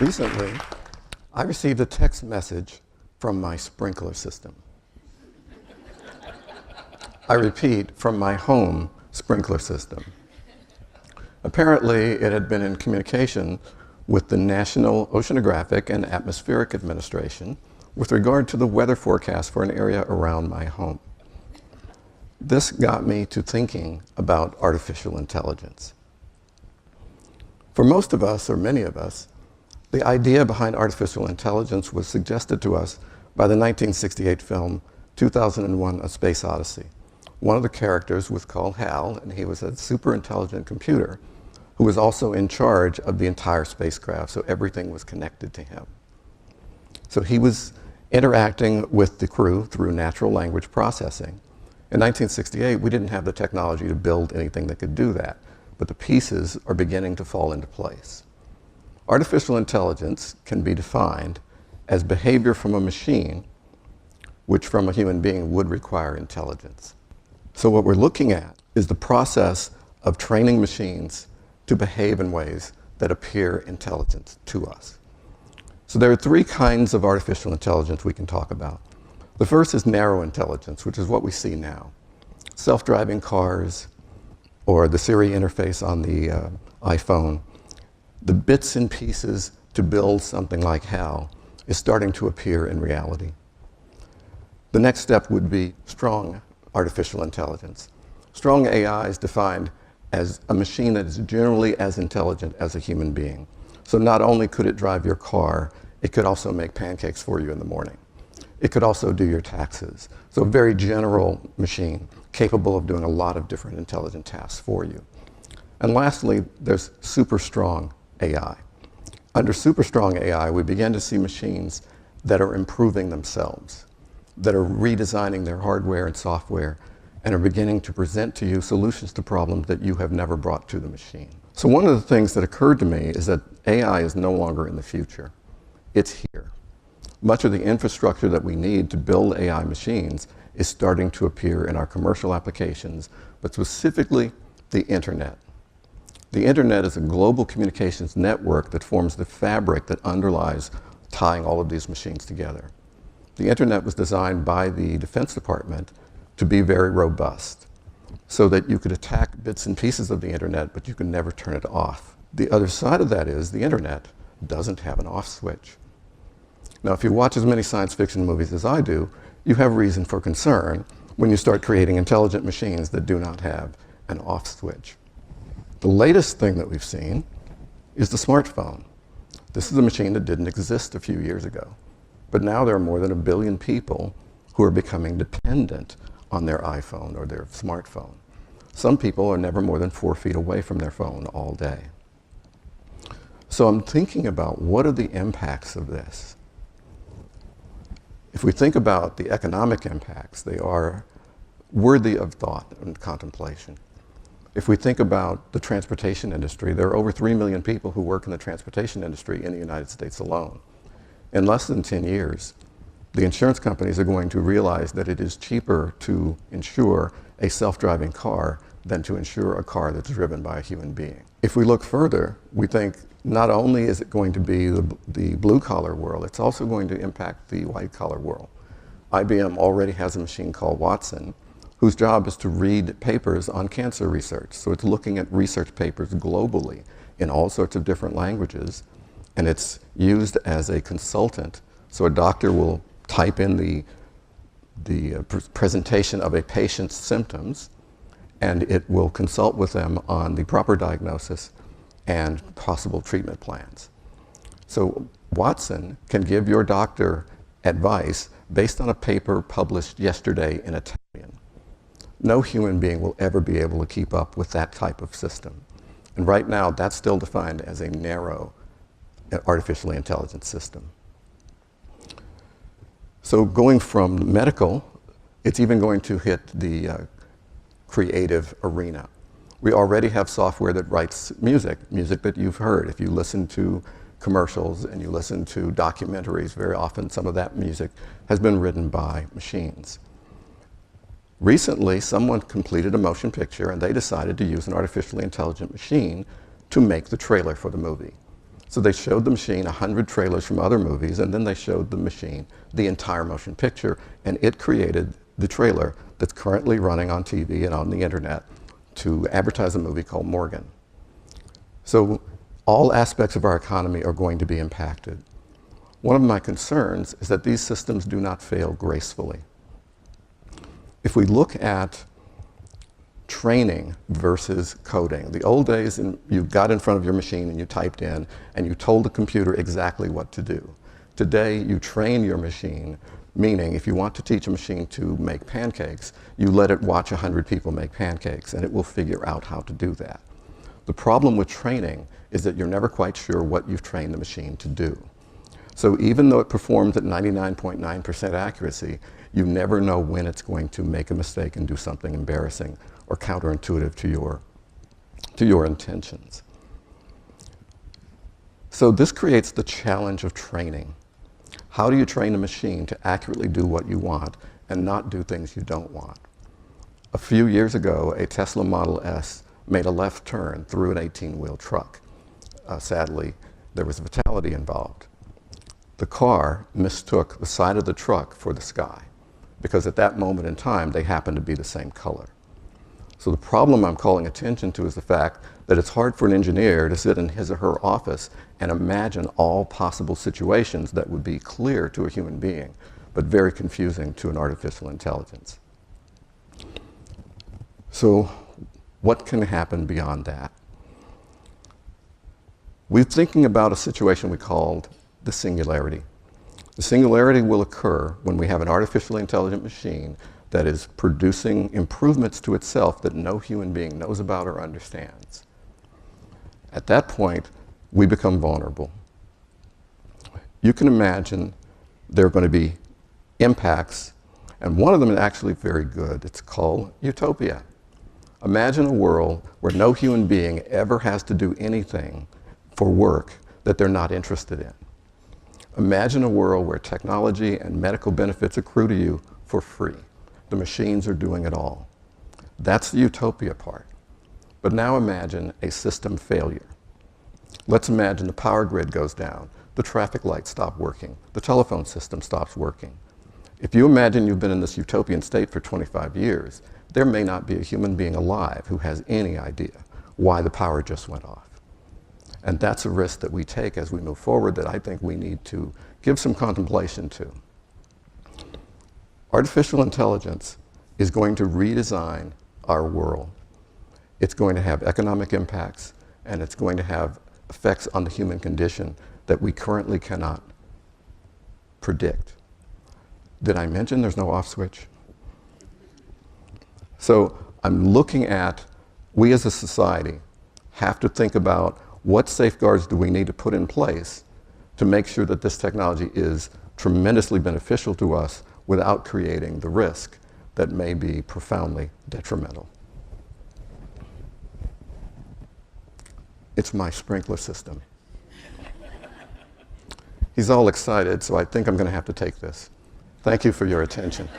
Recently, I received a text message from my sprinkler system. I repeat, from my home sprinkler system. Apparently, it had been in communication with the National Oceanographic and Atmospheric Administration with regard to the weather forecast for an area around my home. This got me to thinking about artificial intelligence. For most of us, or many of us, the idea behind artificial intelligence was suggested to us by the 1968 film 2001: A Space Odyssey. One of the characters was called Hal, and he was a super intelligent computer who was also in charge of the entire spacecraft, so everything was connected to him. So he was interacting with the crew through natural language processing. In 1968, we didn't have the technology to build anything that could do that, but the pieces are beginning to fall into place. Artificial intelligence can be defined as behavior from a machine, which from a human being would require intelligence. So what we're looking at is the process of training machines to behave in ways that appear intelligent to us. So there are three kinds of artificial intelligence we can talk about. The first is narrow intelligence, which is what we see now. Self-driving cars, or the Siri interface on the iPhone. The bits and pieces to build something like HAL is starting to appear in reality. The next step would be strong artificial intelligence. Strong AI is defined as a machine that is generally as intelligent as a human being. So not only could it drive your car, it could also make pancakes for you in the morning. It could also do your taxes. So a very general machine capable of doing a lot of different intelligent tasks for you. And lastly, there's super strong AI. Under super strong AI, we begin to see machines that are improving themselves, that are redesigning their hardware and software, and are beginning to present to you solutions to problems that you have never brought to the machine. So one of the things that occurred to me is that AI is no longer in the future. It's here. Much of the infrastructure that we need to build AI machines is starting to appear in our commercial applications, but specifically the internet. The internet is a global communications network that forms the fabric that underlies tying all of these machines together. The internet was designed by the Defense Department to be very robust, so that you could attack bits and pieces of the internet, but you could never turn it off. The other side of that is the internet doesn't have an off switch. Now, if you watch as many science fiction movies as I do, you have reason for concern when you start creating intelligent machines that do not have an off switch. The latest thing that we've seen is the smartphone. This is a machine that didn't exist a few years ago, but now there are more than 1 billion people who are becoming dependent on their iPhone or their smartphone. Some people are never more than 4 feet away from their phone all day. So I'm thinking about what are the impacts of this? If we think about the economic impacts, they are worthy of thought and contemplation. If we think about the transportation industry, there are over 3 million people who work in the transportation industry in the United States alone. In less than 10 years, the insurance companies are going to realize that it is cheaper to insure a self-driving car than to insure a car that's driven by a human being. If we look further, we think not only is it going to be the blue-collar world, it's also going to impact the white-collar world. IBM already has a machine called Watson, whose job is to read papers on cancer research. So it's looking at research papers globally in all sorts of different languages, and it's used as a consultant. So a doctor will type in the presentation of a patient's symptoms, and it will consult with them on the proper diagnosis and possible treatment plans. So Watson can give your doctor advice based on a paper published yesterday in Italian. No human being will ever be able to keep up with that type of system. And right now, that's still defined as a narrow artificially intelligent system. So going from medical, it's even going to hit the creative arena. We already have software that writes music that you've heard. If you listen to commercials and you listen to documentaries, very often some of that music has been written by machines. Recently, someone completed a motion picture and they decided to use an artificially intelligent machine to make the trailer for the movie. So they showed the machine 100 trailers from other movies, and then they showed the machine the entire motion picture, and it created the trailer that's currently running on TV and on the internet to advertise a movie called Morgan. So all aspects of our economy are going to be impacted. One of my concerns is that these systems do not fail gracefully. If we look at training versus coding. The old days, you got in front of your machine and you typed in and you told the computer exactly what to do. Today, you train your machine, meaning if you want to teach a machine to make pancakes, you let it watch 100 people make pancakes and it will figure out how to do that. The problem with training is that you're never quite sure what you've trained the machine to do. So even though it performs at 99.9% accuracy, you never know when it's going to make a mistake and do something embarrassing or counterintuitive to your intentions. So this creates the challenge of training. How do you train a machine to accurately do what you want and not do things you don't want? A few years ago, a Tesla Model S made a left turn through an 18-wheel truck. Sadly, there was a fatality involved. The car mistook the side of the truck for the sky because at that moment in time, they happened to be the same color. So the problem I'm calling attention to is the fact that it's hard for an engineer to sit in his or her office and imagine all possible situations that would be clear to a human being, but very confusing to an artificial intelligence. So what can happen beyond that? We're thinking about a situation we called the singularity. The singularity will occur when we have an artificially intelligent machine that is producing improvements to itself that no human being knows about or understands. At that point, we become vulnerable. You can imagine there are going to be impacts, and one of them is actually very good. It's called utopia. Imagine a world where no human being ever has to do anything for work that they're not interested in. Imagine a world where technology and medical benefits accrue to you for free. The machines are doing it all. That's the utopia part. But now imagine a system failure. Let's imagine the power grid goes down, the traffic lights stop working, the telephone system stops working. If you imagine you've been in this utopian state for 25 years, there may not be a human being alive who has any idea why the power just went off. And that's a risk that we take as we move forward that I think we need to give some contemplation to. Artificial intelligence is going to redesign our world. It's going to have economic impacts, and it's going to have effects on the human condition that we currently cannot predict. Did I mention there's no off switch? So I'm looking at, we as a society have to think about what safeguards do we need to put in place to make sure that this technology is tremendously beneficial to us without creating the risk that may be profoundly detrimental. It's my sprinkler system. He's all excited, so I think I'm going to have to take this. Thank you for your attention.